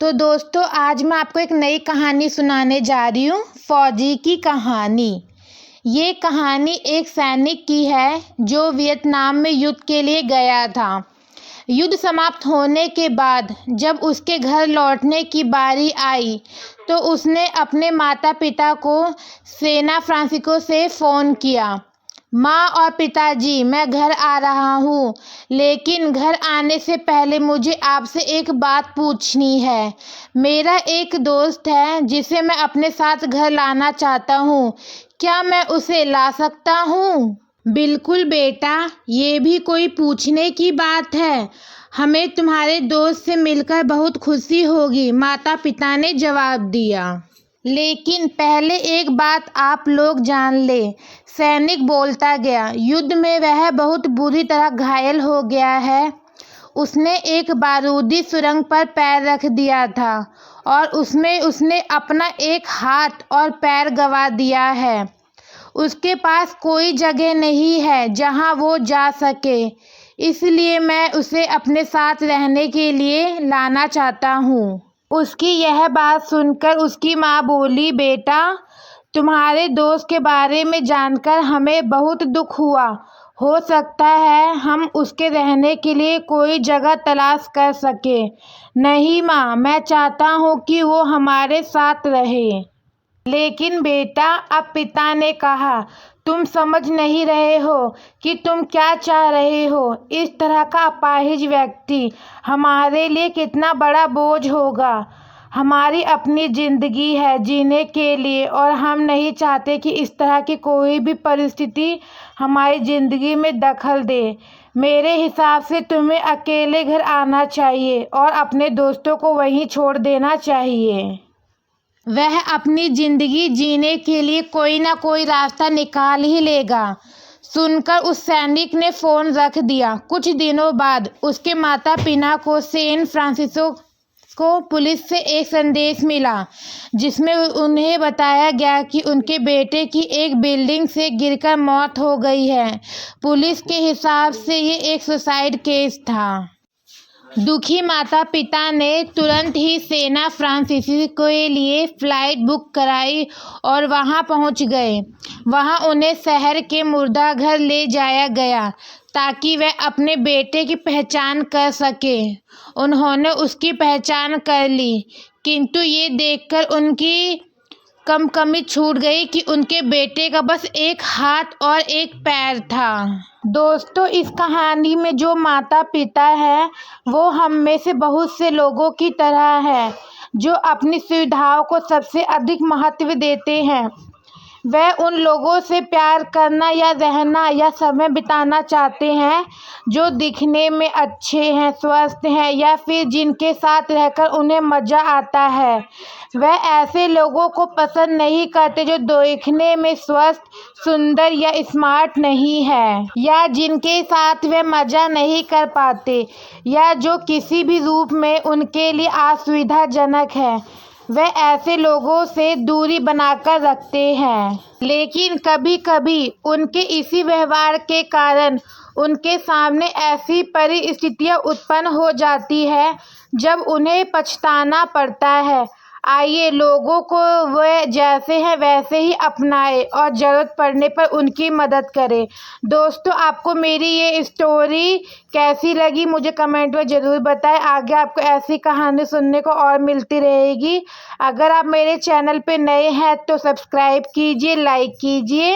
तो दोस्तों आज मैं आपको एक नई कहानी सुनाने जा रही हूँ, फौजी की कहानी। ये कहानी एक सैनिक की है जो वियतनाम में युद्ध के लिए गया था। युद्ध समाप्त होने के बाद जब उसके घर लौटने की बारी आई तो उसने अपने माता पिता को सैन फ्रांसिस्को से फ़ोन किया। माँ और पिताजी, मैं घर आ रहा हूँ, लेकिन घर आने से पहले मुझे आपसे एक बात पूछनी है। मेरा एक दोस्त है जिसे मैं अपने साथ घर लाना चाहता हूँ। क्या मैं उसे ला सकता हूँ? बिल्कुल बेटा, ये भी कोई पूछने की बात है। हमें तुम्हारे दोस्त से मिलकर बहुत खुशी होगी, माता पिता ने जवाब दिया। लेकिन पहले एक बात आप लोग जान ले, सैनिक बोलता गया। युद्ध में वह बहुत बुरी तरह घायल हो गया है। उसने एक बारूदी सुरंग पर पैर रख दिया था और उसमें उसने अपना एक हाथ और पैर गंवा दिया है। उसके पास कोई जगह नहीं है जहां वो जा सके, इसलिए मैं उसे अपने साथ रहने के लिए लाना चाहता हूँ। उसकी यह बात सुनकर उसकी माँ बोली, बेटा, तुम्हारे दोस्त के बारे में जानकर हमें बहुत दुख हुआ। हो सकता है हम उसके रहने के लिए कोई जगह तलाश कर सके। नहीं माँ, मैं चाहता हूँ कि वो हमारे साथ रहे। लेकिन बेटा, अब पिता ने कहा, तुम समझ नहीं रहे हो कि तुम क्या चाह रहे हो। इस तरह का अपाहिज व्यक्ति हमारे लिए कितना बड़ा बोझ होगा। हमारी अपनी ज़िंदगी है जीने के लिए और हम नहीं चाहते कि इस तरह की कोई भी परिस्थिति हमारी ज़िंदगी में दखल दे। मेरे हिसाब से तुम्हें अकेले घर आना चाहिए और अपने दोस्तों को वहीं छोड़ देना चाहिए। वह अपनी ज़िंदगी जीने के लिए कोई ना कोई रास्ता निकाल ही लेगा। सुनकर उस सैनिक ने फ़ोन रख दिया। कुछ दिनों बाद उसके माता पिता को सैन फ्रांसिस्को पुलिस से एक संदेश मिला जिसमें उन्हें बताया गया कि उनके बेटे की एक बिल्डिंग से गिरकर मौत हो गई है। पुलिस के हिसाब से ये एक सुसाइड केस था। दुखी माता पिता ने तुरंत ही सैन फ्रांसिस्को के लिए फ़्लाइट बुक कराई और वहां पहुंच गए। वहां उन्हें शहर के मुर्दाघर ले जाया गया ताकि वह अपने बेटे की पहचान कर सके। उन्होंने उसकी पहचान कर ली, किंतु ये देखकर उनकी कमी छूट गई कि उनके बेटे का बस एक हाथ और एक पैर था। दोस्तों, इस कहानी में जो माता पिता हैं वो हम में से बहुत से लोगों की तरह हैं जो अपनी सुविधाओं को सबसे अधिक महत्व देते हैं। वह उन लोगों से प्यार करना या रहना या समय बिताना चाहते हैं जो दिखने में अच्छे हैं, स्वस्थ हैं या फिर जिनके साथ रहकर उन्हें मज़ा आता है। वह ऐसे लोगों को पसंद नहीं करते जो दिखने में स्वस्थ, सुंदर या स्मार्ट नहीं है, या जिनके साथ वे मज़ा नहीं कर पाते, या जो किसी भी रूप में उनके लिए असुविधाजनक है। वे ऐसे लोगों से दूरी बनाकर रखते हैं। लेकिन कभी कभी उनके इसी व्यवहार के कारण उनके सामने ऐसी परिस्थितियां उत्पन्न हो जाती है जब उन्हें पछताना पड़ता है। आइए लोगों को वे जैसे हैं वैसे ही अपनाएं और ज़रूरत पड़ने पर उनकी मदद करें। दोस्तों, आपको मेरी ये स्टोरी कैसी लगी मुझे कमेंट में ज़रूर बताएं। आगे आपको ऐसी कहानी सुनने को और मिलती रहेगी। अगर आप मेरे चैनल पे नए हैं तो सब्सक्राइब कीजिए, लाइक कीजिए।